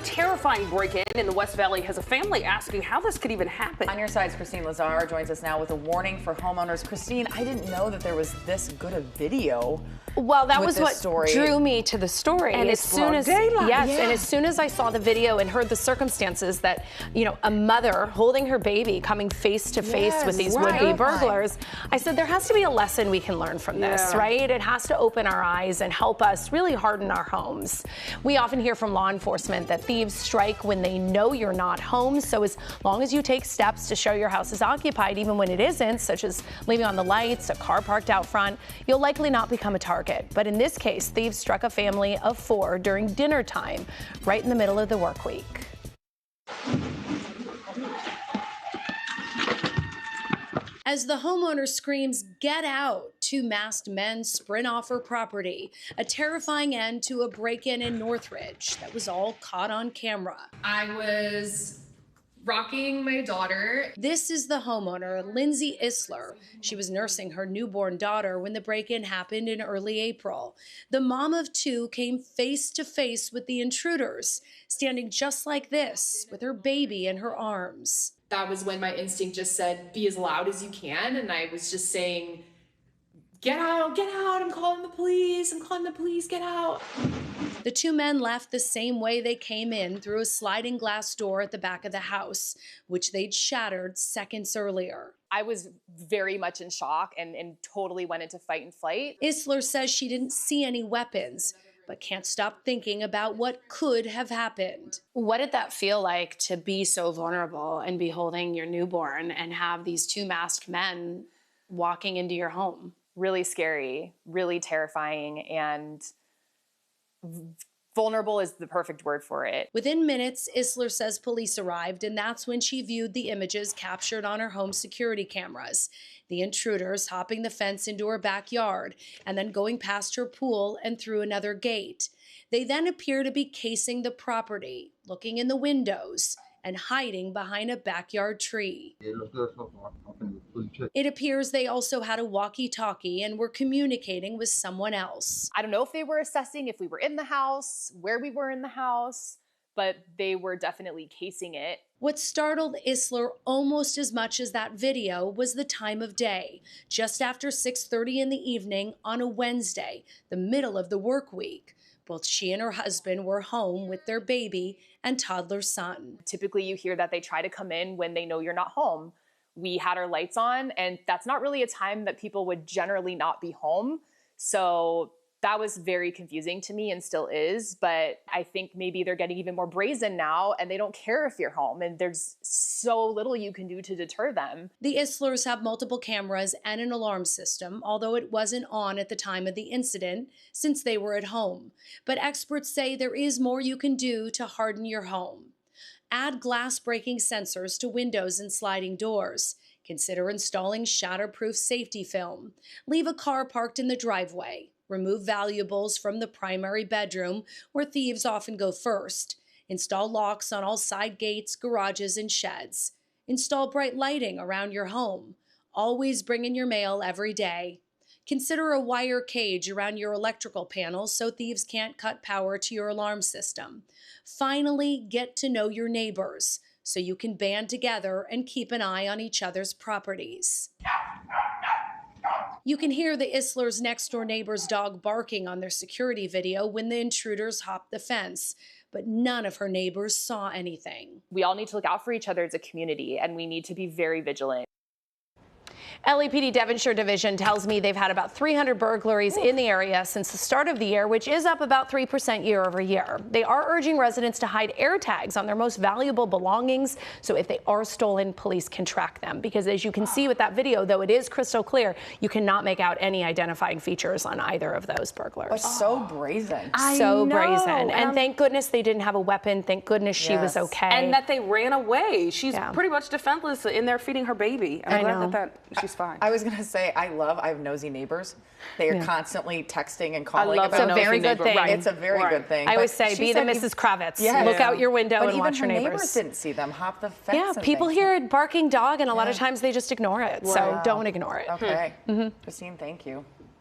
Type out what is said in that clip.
terrifying break-in in the West Valley has a family asking how this could even happen. On your side's Christine Lazar joins us now with a warning for homeowners. Christine, I didn't know that there was this good a video. Well, that was what story. drew me to the story. And as it's soon as daylight. yes, Yeah. and as soon as I saw the video and heard the circumstances that, you know, a mother holding her baby coming face to face with these would-be burglars, I said there has to be a lesson we can learn from this, right? It has to open our eyes and help us really harden our homes. We often hear from law enforcement that thieves strike when they know you're not home. So as long as you take steps to show your house is occupied, even when it isn't, such as leaving on the lights, a car parked out front, you'll likely not become a target. But in this case, thieves struck a family of 4 during dinner time, right in the middle of the work week. As the homeowner screams, "Get out!" 2 masked men sprint off her property. A terrifying end to a break-in in Northridge that was all caught on camera. I was rocking my daughter. This is the homeowner, Lindsay Isler. She was nursing her newborn daughter when the break-in happened in early April. The mom of 2 came face to face with the intruders, standing just like this with her baby in her arms. That was when my instinct just said, be as loud as you can. And I was just saying, get out, I'm calling the police, get out. The 2 men left the same way they came in, through a sliding glass door at the back of the house, which they'd shattered seconds earlier. I was very much in shock and totally went into fight and flight. Isler says she didn't see any weapons, but can't stop thinking about what could have happened. What did that feel like to be so vulnerable and be holding your newborn and have these 2 masked men walking into your home? Really scary, really terrifying, and vulnerable is the perfect word for it. Within minutes, Isler says police arrived, and that's when she viewed the images captured on her home security cameras. The intruders hopping the fence into her backyard and then going past her pool and through another gate. They then appear to be casing the property, looking in the windows, and hiding behind a backyard tree. It appears they also had a walkie-talkie and were communicating with someone else. I don't know if they were assessing if we were in the house, where we were in the house, but they were definitely casing it. What startled Isler almost as much as that video was the time of day, just after 6:30 in the evening on a Wednesday, the middle of the work week. Both she and her husband were home with their baby and toddler son. Typically you hear that they try to come in when they know you're not home. We had our lights on, and that's not really a time that people would generally not be home. So that was very confusing to me and still is, but I think maybe they're getting even more brazen now and they don't care if you're home, and there's so little you can do to deter them. The Islers have multiple cameras and an alarm system, although it wasn't on at the time of the incident since they were at home. But experts say there is more you can do to harden your home. Add glass-breaking sensors to windows and sliding doors. Consider installing shatterproof safety film. Leave a car parked in the driveway. Remove valuables from the primary bedroom, where thieves often go first. Install locks on all side gates, garages, and sheds. Install bright lighting around your home. Always bring in your mail every day. Consider a wire cage around your electrical panels so thieves can't cut power to your alarm system. Finally, get to know your neighbors so you can band together and keep an eye on each other's properties. You can hear the Islers' next-door neighbor's dog barking on their security video when the intruders hopped the fence, but none of her neighbors saw anything. We all need to look out for each other as a community, and we need to be very vigilant. LAPD Devonshire Division tells me they've had about 300 burglaries in the area since the start of the year, which is up about 3% year over year. They are urging residents to hide air tags on their most valuable belongings, so if they are stolen, police can track them. Because as you can see with that video, though it is crystal clear, you cannot make out any identifying features on either of those burglars. But so brazen. So brazen. And thank goodness they didn't have a weapon. Thank goodness she was okay. And that they ran away. She's pretty much defenseless in there feeding her baby. I'm glad that she's fine. I was going to say, I have nosy neighbors. They are constantly texting and calling about it. It's a very good thing. Right. It's a very good thing. I always say, be the Mrs. Kravitz. Look out your window and watch your neighbors. But even her neighbors didn't see them hop the fence. Yeah, and people things. hear a barking dog, and a lot of times they just ignore it. So don't ignore it. Okay. Christine, thank you.